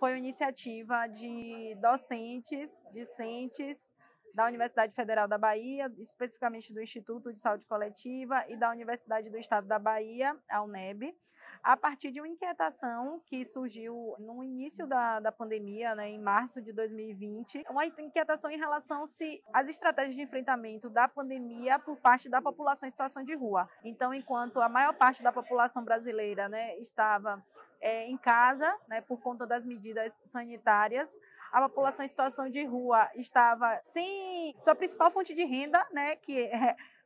foi uma iniciativa de docentes, discentes da Universidade Federal da Bahia, especificamente do Instituto de Saúde Coletiva e da Universidade do Estado da Bahia, a UNEB, a partir de uma inquietação que surgiu no início da pandemia, né, em março de 2020, uma inquietação em relação se as estratégias de enfrentamento da pandemia por parte da população em situação de rua. Então, enquanto a maior parte da população brasileira, né, estava em casa, né, por conta das medidas sanitárias, a população em situação de rua estava sem sua principal fonte de renda, né, que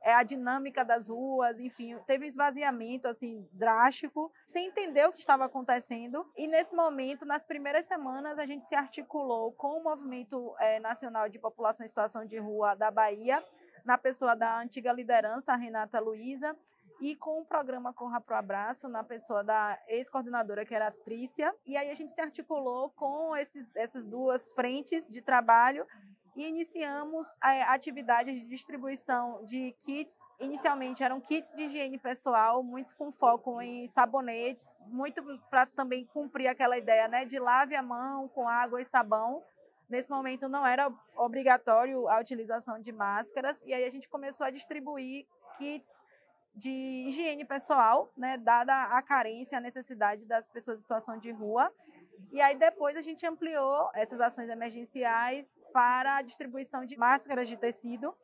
é a dinâmica das ruas, enfim, teve um esvaziamento assim drástico, sem entender o que estava acontecendo. E nesse momento, nas primeiras semanas, a gente se articulou com o Movimento Nacional de População em Situação de Rua da Bahia, na pessoa da antiga liderança, a Renata Luiza, e com o programa Corra Pro Abraço, na pessoa da ex-coordenadora, que era a Trícia. E aí a gente se articulou com essas duas frentes de trabalho e iniciamos atividades de distribuição de kits. Inicialmente eram kits de higiene pessoal, muito com foco em sabonetes, muito para também cumprir aquela ideia, né, de lave a mão com água e sabão. Nesse momento não era obrigatório a utilização de máscaras, e aí a gente começou a distribuir kits de higiene pessoal, né, dada a carência, a necessidade das pessoas em situação de rua. E aí depois a gente ampliou essas ações emergenciais para a distribuição de máscaras de tecido,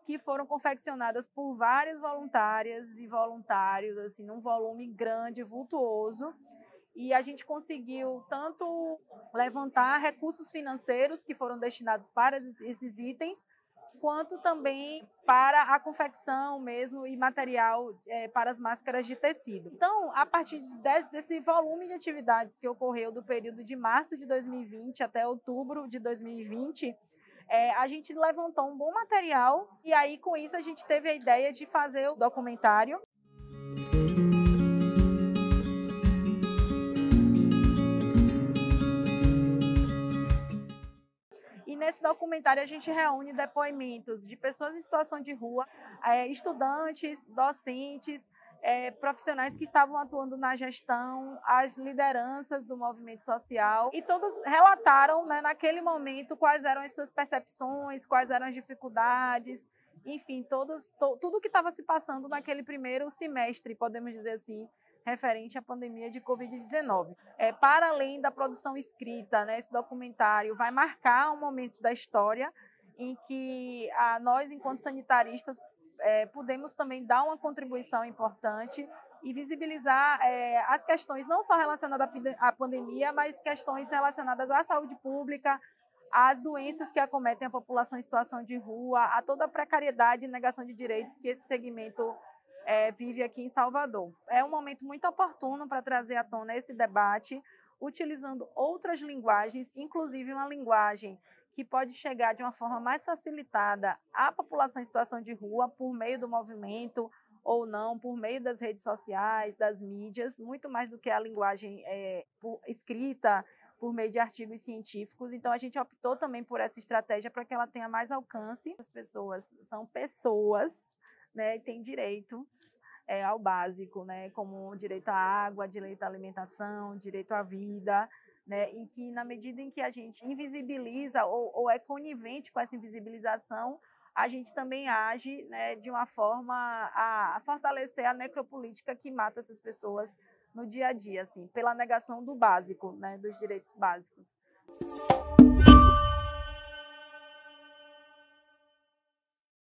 que foram confeccionadas por várias voluntárias e voluntários, assim, num volume grande, vultuoso. E a gente conseguiu tanto levantar recursos financeiros que foram destinados para esses itens, quanto também para a confecção mesmo e material para as máscaras de tecido. Então, a partir desse volume de atividades que ocorreu do período de março de 2020 até outubro de 2020, a gente levantou um bom material e aí, com isso, a gente teve a ideia de fazer o documentário. E nesse documentário a gente reúne depoimentos de pessoas em situação de rua, estudantes, docentes, profissionais que estavam atuando na gestão, as lideranças do movimento social, e todos relataram, né, naquele momento quais eram as suas percepções, quais eram as dificuldades, enfim, tudo que estava se passando naquele primeiro semestre, podemos dizer assim, referente à pandemia de Covid-19. Para além da produção escrita, né, esse documentário vai marcar um momento da história em que nós, enquanto sanitaristas, pudemos também dar uma contribuição importante e visibilizar as questões não só relacionadas à pandemia, mas questões relacionadas à saúde pública, às doenças que acometem a população em situação de rua, a toda a precariedade e negação de direitos que esse segmento vive aqui em Salvador. É um momento muito oportuno para trazer à tona esse debate, utilizando outras linguagens, inclusive uma linguagem que pode chegar de uma forma mais facilitada à população em situação de rua, por meio do movimento ou não, por meio das redes sociais, das mídias, muito mais do que a linguagem escrita, por meio de artigos científicos. Então, a gente optou também por essa estratégia para que ela tenha mais alcance. As pessoas são pessoas, né, tem direitos ao básico, né, como direito à água, direito à alimentação, direito à vida, né, e que na medida em que a gente invisibiliza ou é conivente com essa invisibilização, a gente também age, né, de uma forma a fortalecer a necropolítica que mata essas pessoas no dia a dia, assim, pela negação do básico, né, dos direitos básicos.